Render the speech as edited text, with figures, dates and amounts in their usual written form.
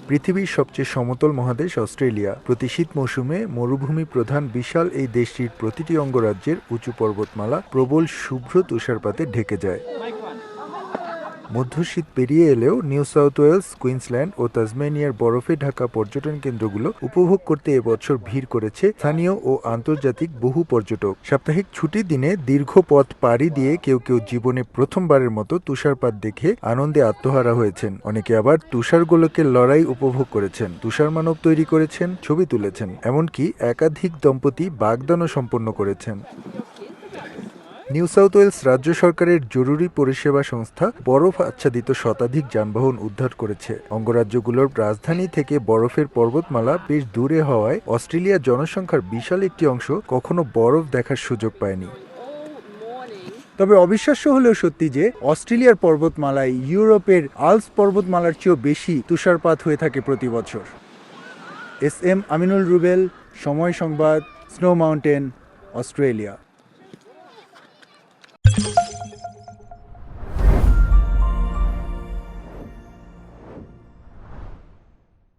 পৃথিবীর সবচেয়ে সমতল মহাদেশ অস্ট্রেলিয়া। প্রতি শীত মৌসুমে মরুভূমি প্রধান বিশাল এই দেশটির প্রতিটি অঙ্গরাজ্যের উঁচু পর্বতমালা প্রবল শুভ্র তুষারপাতে ঢেকে যায়। মধ্য শীত পেরিয়ে এলেও নিউ সাউথ ওয়েলস, কুইন্সল্যান্ড ও তাসমানিয়ার বরফে ঢাকা পর্যটন কেন্দ্রগুলো উপভোগ করতে এবছর ভিড় করেছে স্থানীয় ও আন্তর্জাতিক বহু পর্যটক। সাপ্তাহিক ছুটির দিনে দীর্ঘ পথ পাড়ি দিয়ে কেউ কেউ জীবনে প্রথমবারের মতো তুষারপাত দেখে আনন্দে আত্মহারা হয়েছেন। অনেকে আবার তুষারগোলকের লড়াই উপভোগ করেছেন, তুষার মানব তৈরি করেছেন, ছবি তুলেছেন, এমনকি একাধিক দম্পতি বাগদানও সম্পন্ন করেছেন। নিউ সাউথ ওয়েলস রাজ্য সরকারের জরুরি পরিষেবা সংস্থা বরফ আচ্ছাদিত শতাধিক যানবাহন উদ্ধার করেছে। অঙ্গরাজ্যগুলোর রাজধানী থেকে বরফের পর্বতমালা বেশ দূরে হওয়ায় অস্ট্রেলিয়ার জনসংখ্যার বিশাল একটি অংশ কখনো বরফ দেখার সুযোগ পায়নি। তবে অবিশ্বাস্য হলেও সত্যি যে অস্ট্রেলিয়ার পর্বতমালায় ইউরোপের আল্পস পর্বতমালার চেয়েও বেশি তুষারপাত হয়ে থাকে প্রতি বছর। এস এম আমিনুল রুবেল, সময় সংবাদ, স্নো মাউন্টেন, অস্ট্রেলিয়া।